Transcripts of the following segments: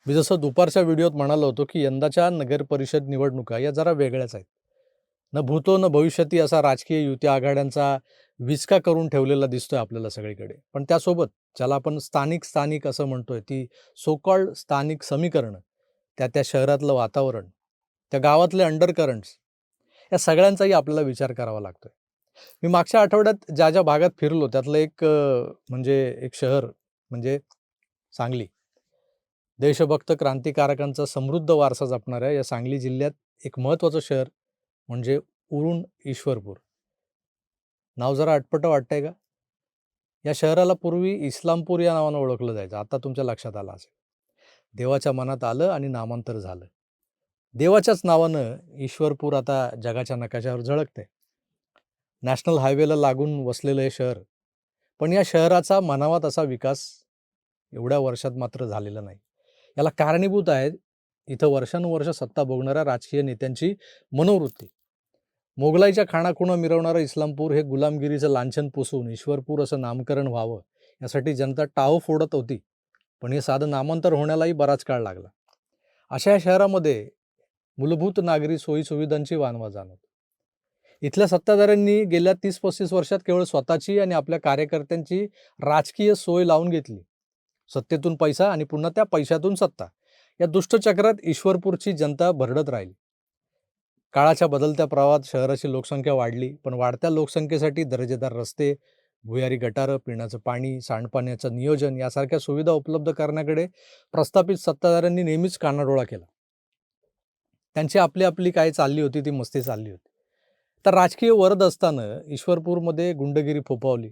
मी जसं दुपारच्या व्हिडिओत म्हणालो होतो, की यंदाच्या नगर परिषद निवडणुका या जरा वेगळ्याच आहेत. न भूतो न भविष्यती असा राजकीय युती आघाड्यांचा विचका करून ठेवलेला दिसतोय आपल्याला सगळीकडे. पण त्यासोबत ज्याला आपण स्थानिक स्थानिक असं म्हणतोय, ती सो कॉल्ड स्थानिक समीकरणं, त्या शहरातलं वातावरण, त्या गावातले अंडरकरंट्स, या सगळ्यांचाही आपल्याला विचार करावा लागतोय. मी मागच्या आठवड्यात ज्या भागात फिरलो त्यातलं म्हणजे एक शहर म्हणजे सांगली. देशभक्त क्रांतिकारकांचा समृद्ध वारसा जपणाऱ्या या सांगली जिल्ह्यात एक महत्त्वाचं शहर म्हणजे उरुण ईश्वरपूर. नाव जरा अटपटं वाटतंय का? या शहराला पूर्वी इस्लामपूर या नावानं ओळखलं जायचं. आता तुमच्या लक्षात आलं असेल. देवाच्या मनात आलं आणि नामांतर झालं. देवाच्याच नावानं ईश्वरपूर आता जगाच्या नकाशावर झळकतंय. नॅशनल हायवेला लागून वसलेलं हे शहर. पण या शहराचा म्हणावा तसा विकास एवढ्या वर्षात मात्र झालेला नाही. याला कारणीभूत आहेत इथं वर्षानुवर्ष सत्ता भोगणाऱ्या राजकीय नेत्यांची मनोवृत्ती. मोगलाईच्या खाणाखुणा मिरवणारं इस्लामपूर हे गुलामगिरीचं लांछन पुसून ईश्वरपूर असं नामकरण व्हावं यासाठी जनता टाहो फोडत होती. पण हे साधं नामांतर होण्यालाही बराच काळ लागला. अशा या शहरामध्ये मूलभूत नागरी सोयीसुविधांची वानवा जाणवते. इथल्या सत्ताधाऱ्यांनी गेल्या 30-35 वर्षात केवळ स्वतःची आणि आपल्या कार्यकर्त्यांची राजकीय सोय लावून घेतली. सत्तेतून पैसा आणि पुन्हा त्या पैशातून सत्ता, या दुष्टचक्रात ईश्वरपूरची जनता भरडत राहिली. काळाच्या बदलत्या प्रवाहात शहराची लोकसंख्या वाढली, पण वाढत्या लोकसंख्येसाठी दर्जेदार रस्ते, भुयारी गटारं, पिण्याचं पाणी, सांडपाण्याचं नियोजन यासारख्या सुविधा उपलब्ध करण्याकडे प्रस्थापित सत्ताधाऱ्यांनी नेहमीच कानाडोळा केला. त्यांची आपली आपली काय चालली होती ती मस्ती चालली होती. तर राजकीय वरद असताना ईश्वरपूरमध्ये गुंडगिरी फोफावली,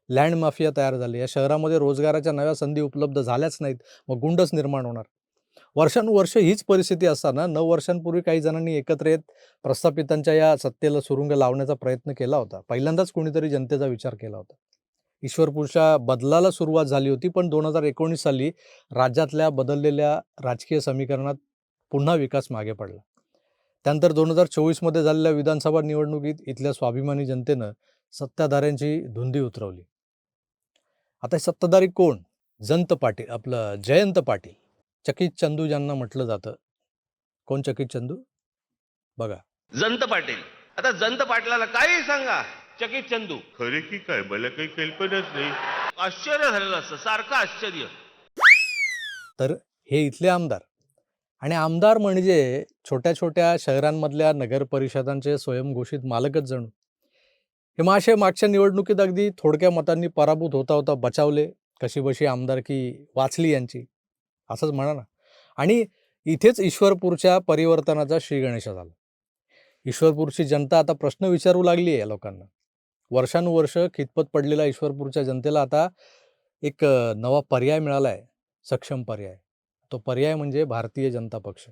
लँड माफिया तयार झाले. या शहरामध्ये रोजगाराच्या नव्या संधी उपलब्ध झाल्याच नाहीत, मग गुंडच निर्माण होणार. वर्षानुवर्ष हीच परिस्थिती असताना 9 वर्षांपूर्वी काही जणांनी एकत्र येत प्रस्थापितांच्या या सत्तेला सुरुंग लावण्याचा प्रयत्न केला होता. पहिल्यांदाच कोणीतरी जनतेचा विचार केला होता. ईश्वरपूरच्या बदलाला सुरुवात झाली होती, पण 2019 साली राज्यातल्या बदललेल्या राजकीय समीकरणात पुन्हा विकास मागे पडला. त्यानंतर 2024 मध्ये झालेल्या विधानसभा निवडणुकीत इथल्या स्वाभिमानी जनतेनं सत्ताधाऱ्यांची धुंदी उतरवली. आता सत्ताधारी कोण? जयंत पाटील, चकित चंदू ज्यांना म्हटलं जातं. कोण चकित चंदू? बघा. जयंत पाटील. आता जयंत पाटलाला काही सांगा, चकित चंदू. खरे की काय मला काही कल्पनाच नाही. आश्चर्य झालेलं असतं, सारखं आश्चर्य. तर हे इथले आमदार. आणि आमदार म्हणजे छोट्या छोट्या शहरांमधल्या नगर परिषदांचे स्वयंघोषित मालकच जणू. हे मासे मागच्या निवडणुकीत अगदी थोडक्या मतांनी पराभूत होता होता बचावले. कशीबशी आमदारकी वाचली यांची, असंच म्हणा ना. आणि इथेच ईश्वरपूरच्या परिवर्तनाचा श्रीगणेश झाला. ईश्वरपूरची जनता आता प्रश्न विचारू लागली आहे या लोकांना. वर्षानुवर्ष खितपत पडलेल्या ईश्वरपूरच्या जनतेला आता एक नवा पर्याय मिळाला आहे, सक्षम पर्याय. तो पर्याय म्हणजे भारतीय जनता पक्ष.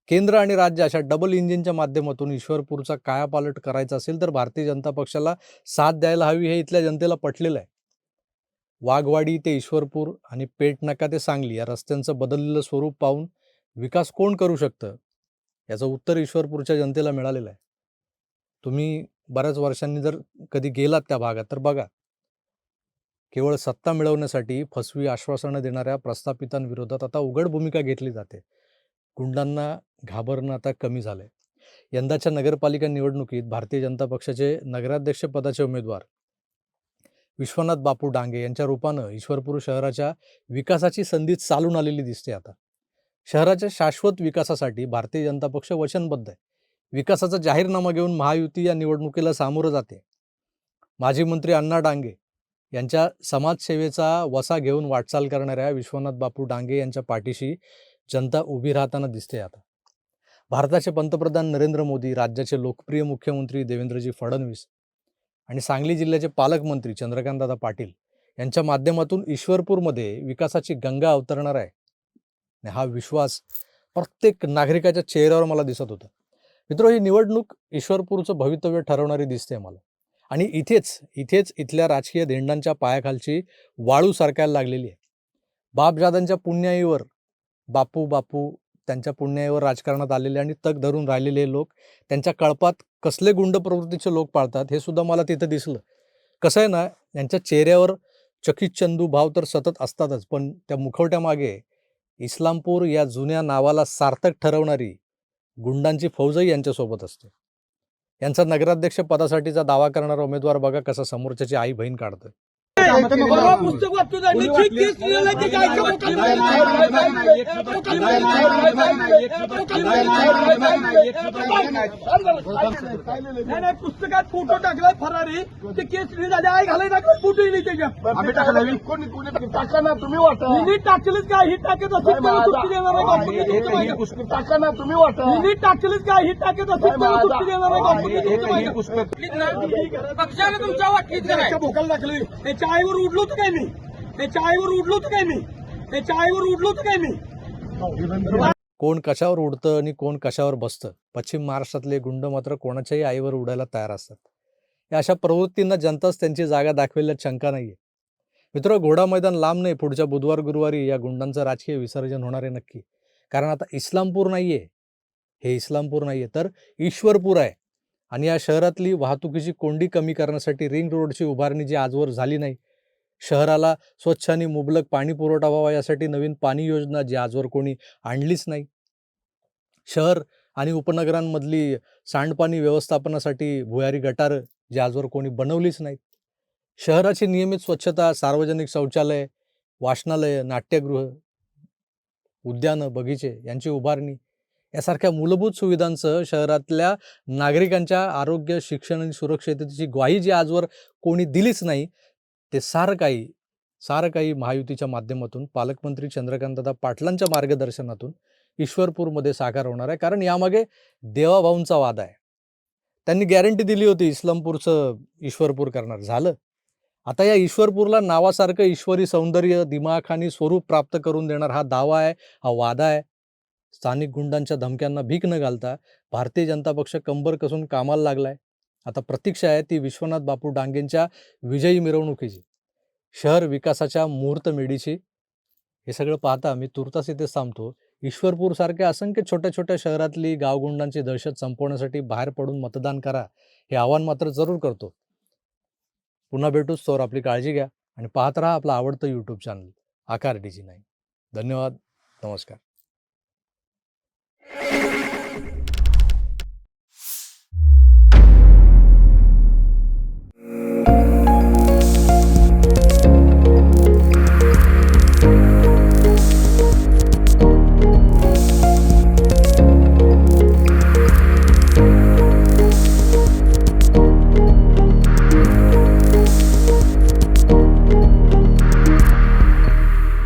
केंद्र आणि राज्य अशा डबल इंजिनच्या माध्यमातून ईश्वरपूरचा कायापालट करायचा असेल तर भारतीय जनता पक्षाला साथ द्यायला हवी, हे इथल्या जनतेला पटलेलं आहे. वाघवाडी ते ईश्वरपूर आणि पेटनाका ते सांगली या रस्त्यांचं बदललेलं स्वरूप पाहून विकास कोण करू शकतं, याचं उत्तर ईश्वरपूरच्या जनतेला मिळालेलं आहे. तुम्ही बऱ्याच वर्षांनी जर कधी गेलात त्या भागात तर बघा. केवळ सत्ता मिळवण्यासाठी फसवी आश्वासनं देणाऱ्या प्रस्थापितांविरोधात आता उघड भूमिका घेतली जाते. गुंडांना घाबरणं आता कमी झालंय. यंदाच्या नगरपालिका निवडणुकीत भारतीय जनता पक्षाचे नगराध्यक्ष पदाचे उमेदवार विश्वनाथ बापू डांगे यांच्या रूपानं ईश्वरपूर शहराच्या विकासाची संधी चालून आलेली दिसते आता. शहराच्या शाश्वत विकासासाठी भारतीय जनता पक्ष वचनबद्ध आहे. विकासाचा जाहीरनामा घेऊन महायुती या निवडणुकीला सामोरं जाते. माजी मंत्री अण्णा डांगे यांच्या समाजसेवेचा वसा घेऊन वाटचाल करणाऱ्या विश्वनाथ बापू डांगे यांच्या पाठीशी जनता उभी राहताना दिसते आता. भारताचे पंतप्रधान नरेंद्र मोदी, राज्याचे लोकप्रिय मुख्यमंत्री देवेंद्रजी फडणवीस आणि सांगली जिल्ह्याचे पालकमंत्री चंद्रकांतदादा पाटील यांच्या माध्यमातून ईश्वरपूरमध्ये विकासाची गंगा अवतरणार आहे. हा विश्वास प्रत्येक नागरिकाच्या चेहऱ्यावर मला दिसत होता. मित्र, ही निवडणूक ईश्वरपूरचं भवितव्य ठरवणारी दिसते मला. आणि इथेच इथल्या राजकीय धेंडांच्या पायाखालची वाळू सरकायला लागलेली आहे. बापजादांच्या पुण्याईवर बापू त्यांच्या पुण्याईवर राजकारणात आलेले आणि तग धरून राहिलेले लोक त्यांच्या कळपात कसले गुंड प्रवृत्तीचे लोक पाळतात हे सुद्धा मला तिथं दिसलं. कसं आहे ना, यांच्या चेहऱ्यावर चकित चंदू भाव तर सतत असतातच, पण त्या मुखवट्यामागे इस्लामपूर या जुन्या नावाला सार्थक ठरवणारी गुंडांची फौजही यांच्यासोबत असते. यांचा नगराध्यक्ष पदासाठीचा दावा करणारा उमेदवार बघा कसा समोरच्याची आई बहीण काढतोय. परवा पुस्तक वाचतो त्यांनी ठीक केस लिहिलेलं की काय नाही पुस्तकात फोटो टाकलाय फरारी ते केस लिहिली झाले आई घालाय टाकलं फोटो लिहिली त्याच्यात आम्ही टाकलं कोणी टाका ना तुम्ही वाटा लिहिली टाकलीच काय ही टाकत असेल तर सुट्टी देणार आहे का पुस्तक टाका ना तुम्ही वाटा लिहिली टाकलीच काय ही टाकत असेल तर सुट्टी देणार आहे का पुस्तक पक्षाने तुमच्या वाटलीच भोकाला टाकली त्याच्या आईवर उडलो होतं काय मी त्याच्या आईवर उडलो होतं काय मी त्याच्या आईवर उडलो होतं काय मी कोण कशावर उडतं आणि कोण कशावर बसतं. पश्चिम महाराष्ट्रातले गुंड मात्र कोणाच्याही आईवर उडायला तयार असतात. या अशा प्रवृत्तींना जनताच त्यांची जागा दाखवेल्यात शंका नाहीये. मित्र, घोडा मैदान लांब नाही. पुढच्या बुधवार गुरुवारी या गुंडांचं राजकीय विसर्जन होणार आहे नक्की. कारण आता इस्लामपूर नाहीये, हे इस्लामपूर नाहीये तर ईश्वरपूर आहे. आणि या शहरातली वाहतुकीची कोंडी कमी करण्यासाठी रिंग रोडची उभारणी जी आजवर झाली नाही, शहराला स्वच्छ आणि मुबलक पाणी पुरवठा व्हावा यासाठी नवीन पाणी योजना जी आजवर कोणी आणलीच नाही, शहर आणि उपनगरांमधली सांडपाणी व्यवस्थापनासाठी भुयारी गटारं जी आजवर कोणी बनवलीच नाहीत, शहराची नियमित स्वच्छता, सार्वजनिक शौचालय, वाचनालय, नाट्यगृह, उद्यानं, बगीचे यांची उभारणी यासारख्या मूलभूत सुविधांसह शहरातल्या नागरिकांच्या आरोग्य, शिक्षण आणि सुरक्षिततेची ग्वाही जी आजवर कोणी दिलीच नाही, ते सारं काही महायुतीच्या माध्यमातून पालकमंत्री चंद्रकांतदादा पाटलांच्या मार्गदर्शनातून ईश्वरपूरमध्ये साकार होणार आहे. कारण यामागे देवाभाऊंचा वाद आहे. त्यांनी गॅरंटी दिली होती इस्लामपूरचं ईश्वरपूर करणार. झालं. आता या ईश्वरपूरला नावासारखं ईश्वरी सौंदर्य, दिमाख आणि स्वरूप प्राप्त करून देणार हा दावा आहे, हा वादा आहे. स्थानिक गुंडांच्या धमक्यांना भीक न घालता भारतीय जनता पक्ष कंबर कसून कामाला लागलाय. आता प्रतीक्षा आहे ती विश्वनाथ बापू डांगेंच्या विजयी मिरवणुकीची, शहर विकासाच्या मुहूर्तमेढीची. हे सगळं पाहता मी तुर्तास इथे थांबतो. ईश्वरपूरसारख्या असंख्य छोट्या छोट्या शहरातली गावगुंडांची दहशत संपवण्यासाठी बाहेर पडून मतदान करा, हे आवाहन मात्र जरूर करतो. पुन्हा भेटूच, तोवर आपली काळजी घ्या आणि पाहत राहा आपलं आवडतं यूट्यूब चॅनल आकार DG9. धन्यवाद. नमस्कार.